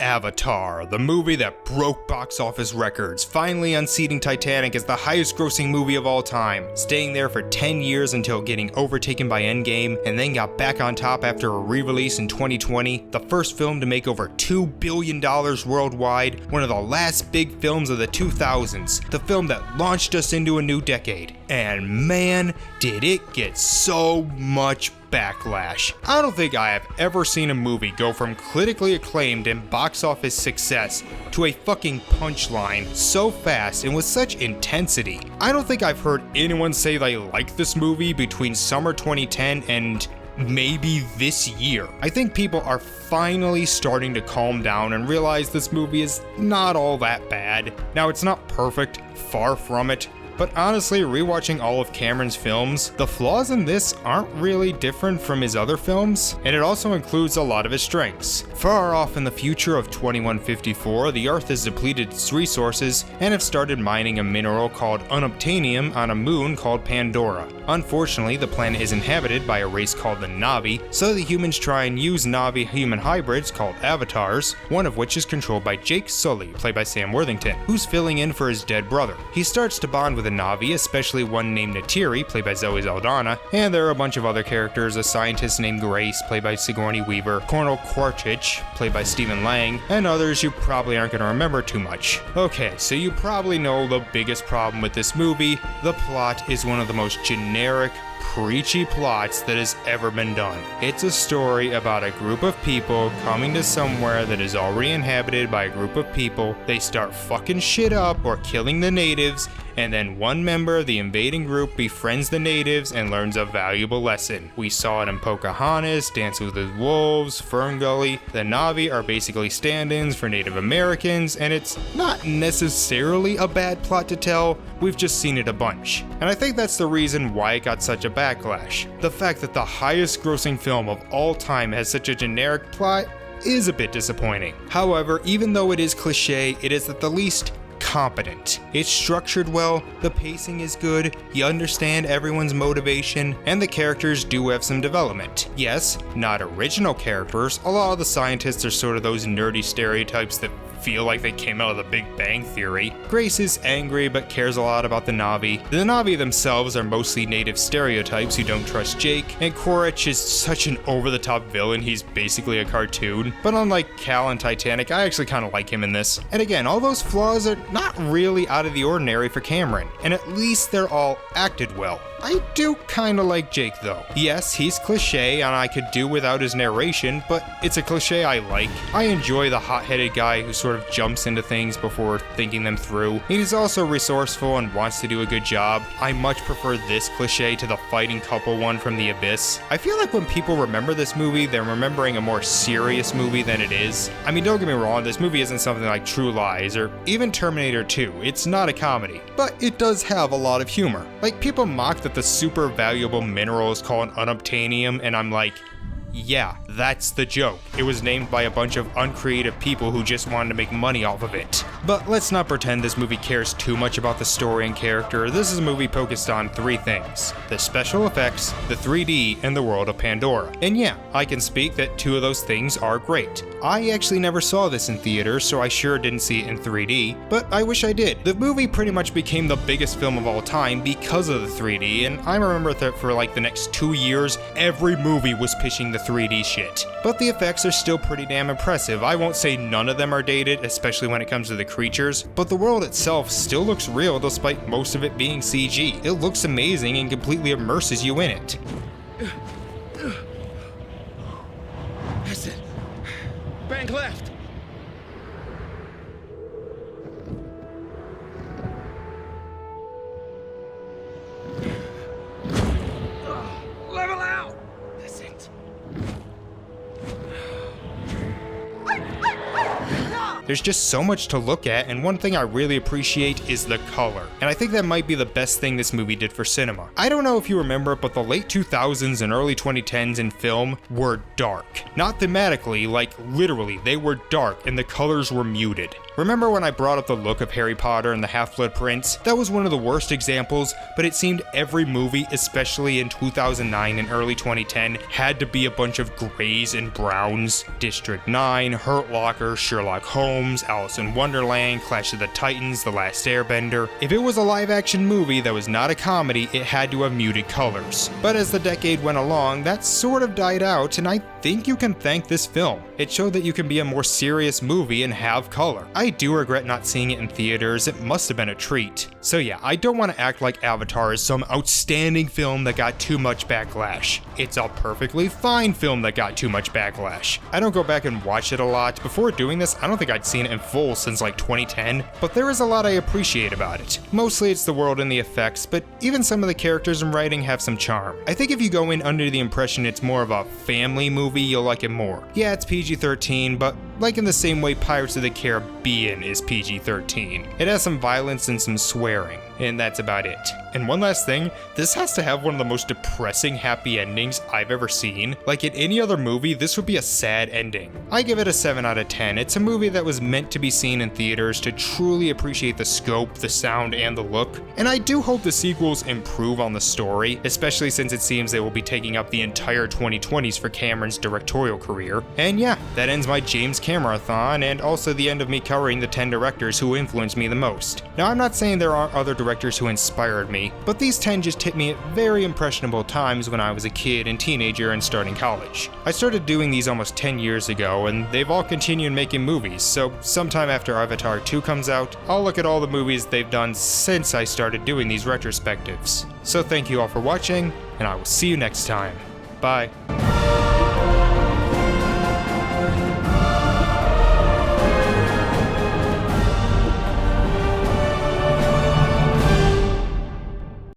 Avatar, the movie that broke box office records, finally unseating Titanic as the highest grossing movie of all time, staying there for 10 years until getting overtaken by Endgame, and then got back on top after a re-release in 2020, the first film to make over $2 billion worldwide, one of the last big films of the 2000s, the film that launched us into a new decade. And man, did it get so much backlash. I don't think I have ever seen a movie go from critically acclaimed and box office success to a fucking punchline so fast and with such intensity. I don't think I've heard anyone say they like this movie between summer 2010 and maybe this year. I think people are finally starting to calm down and realize this movie is not all that bad. Now, it's not perfect, far from it. But honestly, rewatching all of Cameron's films, the flaws in this aren't really different from his other films, and it also includes a lot of his strengths. Far off in the future of 2154, the Earth has depleted its resources and have started mining a mineral called unobtainium on a moon called Pandora. Unfortunately, the planet is inhabited by a race called the Na'vi, so the humans try and use Na'vi-human hybrids called avatars, one of which is controlled by Jake Sully, played by Sam Worthington, who's filling in for his dead brother. He starts to bond with the Na'vi, especially one named Neytiri, played by Zoe Saldana, and there are a bunch of other characters, a scientist named Grace, played by Sigourney Weaver, Colonel Quaritch, played by Stephen Lang, and others you probably aren't going to remember too much. Okay, so you probably know the biggest problem with this movie. The plot is one of the most generic, preachy plots that has ever been done. It's a story about a group of people coming to somewhere that is already inhabited by a group of people. They start fucking shit up or killing the natives, and then one member of the invading group befriends the natives and learns a valuable lesson. We saw it in Pocahontas, Dance with the Wolves, Fern Gully. The Na'vi are basically stand-ins for Native Americans, and it's not necessarily a bad plot to tell, we've just seen it a bunch. And I think that's the reason why it got such a backlash. The fact that the highest grossing film of all time has such a generic plot is a bit disappointing. However, even though it is cliche, it is at the least competent. It's structured well, the pacing is good, you understand everyone's motivation, and the characters do have some development. Yes, not original characters, a lot of the scientists are sort of those nerdy stereotypes that feel like they came out of the Big Bang Theory. Grace is angry but cares a lot about the Na'vi. The Na'vi themselves are mostly native stereotypes who don't trust Jake, and Quaritch is such an over-the-top villain, he's basically a cartoon. But unlike Cal and Titanic, I actually kind of like him in this. And again, all those flaws are not really out of the ordinary for Cameron, and at least they're all acted well. I do kinda like Jake though. Yes, he's cliche and I could do without his narration, but it's a cliche I like. I enjoy the hot-headed guy who sort of jumps into things before thinking them through. He's also resourceful and wants to do a good job. I much prefer this cliche to the fighting couple one from The Abyss. I feel like when people remember this movie, they're remembering a more serious movie than it is. I mean, don't get me wrong, this movie isn't something like True Lies or even Terminator 2. It's not a comedy, but it does have a lot of humor. Like, people mock that the super valuable mineral is called unobtainium, and I'm like, yeah, that's the joke. It was named by a bunch of uncreative people who just wanted to make money off of it. But let's not pretend this movie cares too much about the story and character. This is a movie focused on three things: the special effects, the 3D, and the world of Pandora. And yeah, I can speak that two of those things are great. I actually never saw this in theaters, so I sure didn't see it in 3D, but I wish I did. The movie pretty much became the biggest film of all time because of the 3D, and I remember that for like the next 2 years, every movie was pitching the 3D shit. But the effects are still pretty damn impressive. I won't say none of them are dated, especially when it comes to the creatures, but the world itself still looks real despite most of it being CG. It looks amazing and completely immerses you in it. That's it. Bank left. Level out. That's it. There's just so much to look at, and one thing I really appreciate is the color. And I think that might be the best thing this movie did for cinema. I don't know if you remember, but the late 2000s and early 2010s in film were dark. Not thematically, like literally, they were dark and the colors were muted. Remember when I brought up the look of Harry Potter and the Half-Blood Prince? That was one of the worst examples, but it seemed every movie, especially in 2009 and early 2010, had to be a bunch of grays and browns. District 9, Hurt Locker, Sherlock Holmes, Alice in Wonderland, Clash of the Titans, The Last Airbender. If it was a live-action movie that was not a comedy, it had to have muted colors. But as the decade went along, that sort of died out, and I think you can thank this film. It showed that you can be a more serious movie and have color. I do regret not seeing it in theaters, it must have been a treat. So yeah, I don't want to act like Avatar is some outstanding film that got too much backlash. It's a perfectly fine film that got too much backlash. I don't go back and watch it a lot. Before doing this, I don't think I'd seen it in full since like 2010, but there is a lot I appreciate about it. Mostly it's the world and the effects, but even some of the characters and writing have some charm. I think if you go in under the impression it's more of a family movie, you'll like it more. Yeah, it's PG-13, but like in the same way Pirates of the Caribbean is PG-13. It has some violence and some swearing, and that's about it. And one last thing, this has to have one of the most depressing happy endings I've ever seen. Like in any other movie, this would be a sad ending. I give it a 7 out of 10. It's a movie that was meant to be seen in theaters to truly appreciate the scope, the sound, and the look. And I do hope the sequels improve on the story, especially since it seems they will be taking up the entire 2020s for Cameron's directorial career. And yeah, that ends my James Camer-athon, and also the end of me covering the 10 directors who influenced me the most. Now, I'm not saying there aren't other directors who inspired me, but these 10 just hit me at very impressionable times when I was a kid and teenager and starting college. I started doing these almost 10 years ago, and they've all continued making movies, so sometime after Avatar 2 comes out, I'll look at all the movies they've done since I started doing these retrospectives. So thank you all for watching, and I will see you next time. Bye.